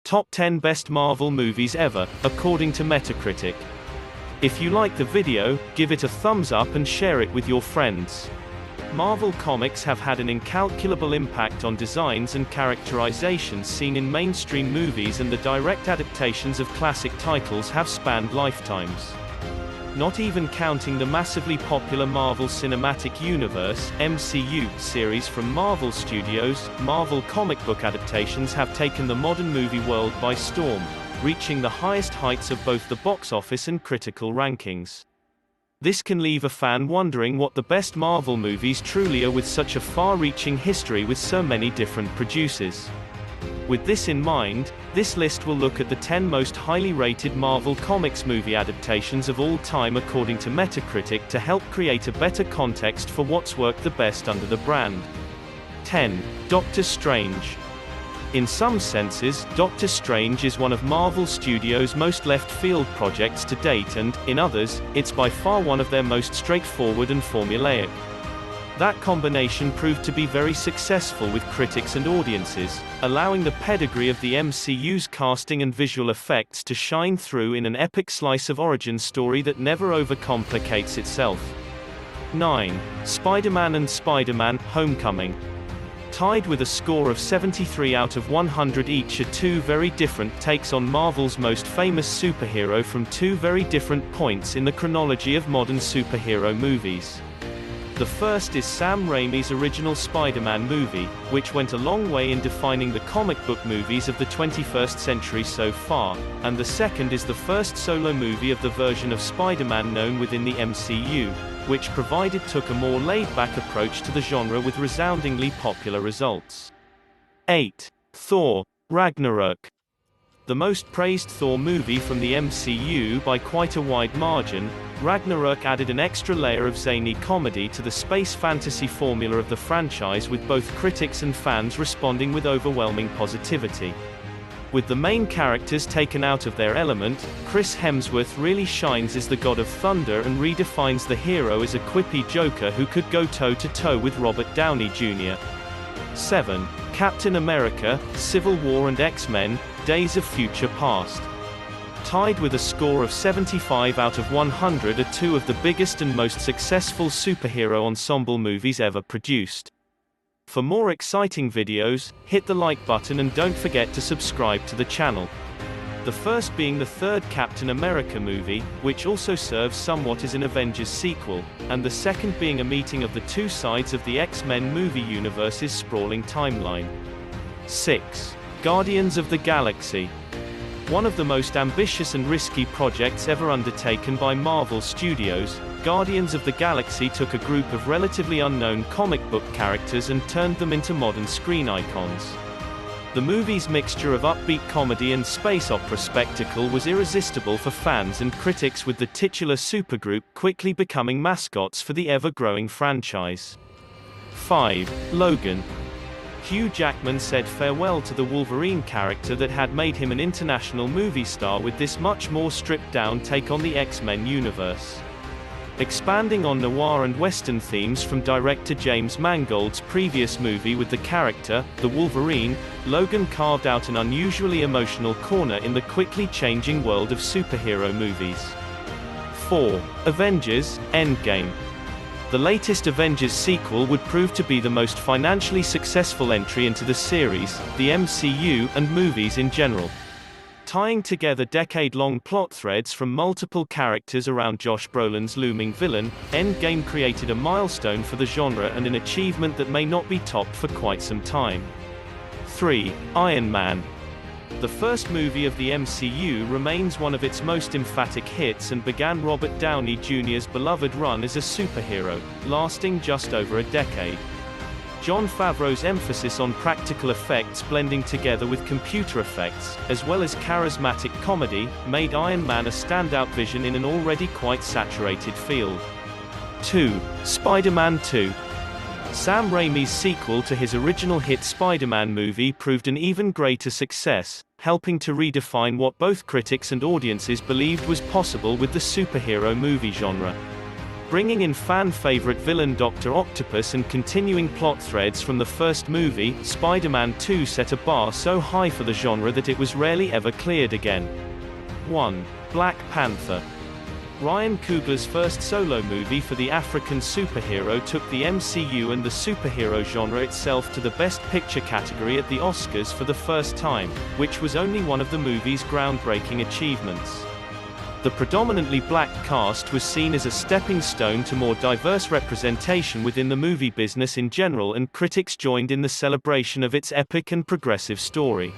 Top 10 Best Marvel Movies Ever, according to Metacritic. If you like the video, give it a thumbs up and share it with your friends. Marvel Comics have had an incalculable impact on designs and characterizations seen in mainstream movies, and the direct adaptations of classic titles have spanned lifetimes. Not even counting the massively popular Marvel Cinematic Universe (MCU) series from Marvel Studios, Marvel comic book adaptations have taken the modern movie world by storm, reaching the highest heights of both the box office and critical rankings. This can leave a fan wondering what the best Marvel movies truly are, with such a far-reaching history with so many different producers. With this in mind, this list will look at the 10 most highly rated Marvel Comics movie adaptations of all time according to Metacritic, to help create a better context for what's worked the best under the brand. 10. Doctor Strange. In some senses, Doctor Strange is one of Marvel Studios' most left-field projects to date, and, in others, it's by far one of their most straightforward and formulaic. That combination proved to be very successful with critics and audiences, allowing the pedigree of the MCU's casting and visual effects to shine through in an epic slice of origin story that never overcomplicates itself. 9. Spider-Man and Spider-Man: Homecoming. Tied with a score of 73 out of 100 each, are two very different takes on Marvel's most famous superhero from two very different points in the chronology of modern superhero movies. The first is Sam Raimi's original Spider-Man movie, which went a long way in defining the comic book movies of the 21st century so far, and the second is the first solo movie of the version of Spider-Man known within the MCU, which took a more laid-back approach to the genre with resoundingly popular results. 8. Thor: Ragnarok. The most praised Thor movie from the MCU by quite a wide margin, Ragnarok added an extra layer of zany comedy to the space fantasy formula of the franchise, with both critics and fans responding with overwhelming positivity. With the main characters taken out of their element, Chris Hemsworth really shines as the God of Thunder and redefines the hero as a quippy joker who could go toe-to-toe with Robert Downey Jr. 7. Captain America: Civil War and X-Men: Days of Future Past. Tied with a score of 75 out of 100, are two of the biggest and most successful superhero ensemble movies ever produced. For more exciting videos, hit the like button and don't forget to subscribe to the channel. The first being the third Captain America movie, which also serves somewhat as an Avengers sequel, and the second being a meeting of the two sides of the X-Men movie universe's sprawling timeline. 6. Guardians of the Galaxy. One of the most ambitious and risky projects ever undertaken by Marvel Studios, Guardians of the Galaxy took a group of relatively unknown comic book characters and turned them into modern screen icons. The movie's mixture of upbeat comedy and space opera spectacle was irresistible for fans and critics, with the titular supergroup quickly becoming mascots for the ever-growing franchise. 5. Logan. Hugh Jackman said farewell to the Wolverine character that had made him an international movie star with this much more stripped-down take on the X-Men universe. Expanding on noir and western themes from director James Mangold's previous movie with the character, the Wolverine, Logan carved out an unusually emotional corner in the quickly changing world of superhero movies. 4. Avengers: Endgame. The latest Avengers sequel would prove to be the most financially successful entry into the series, the MCU, and movies in general. Tying together decade-long plot threads from multiple characters around Josh Brolin's looming villain, Endgame created a milestone for the genre and an achievement that may not be topped for quite some time. 3. Iron Man. The first movie of the MCU remains one of its most emphatic hits and began Robert Downey Jr.'s beloved run as a superhero, lasting just over a decade. Jon Favreau's emphasis on practical effects blending together with computer effects, as well as charismatic comedy, made Iron Man a standout vision in an already quite saturated field. 2. Spider-Man 2. Sam Raimi's sequel to his original hit Spider-Man movie proved an even greater success, helping to redefine what both critics and audiences believed was possible with the superhero movie genre. Bringing in fan-favorite villain Dr. Octopus and continuing plot threads from the first movie, Spider-Man 2 set a bar so high for the genre that it was rarely ever cleared again. 1. Black Panther. Ryan Coogler's first solo movie for the African superhero took the MCU and the superhero genre itself to the Best Picture category at the Oscars for the first time, which was only one of the movie's groundbreaking achievements. The predominantly black cast was seen as a stepping stone to more diverse representation within the movie business in general, and critics joined in the celebration of its epic and progressive story.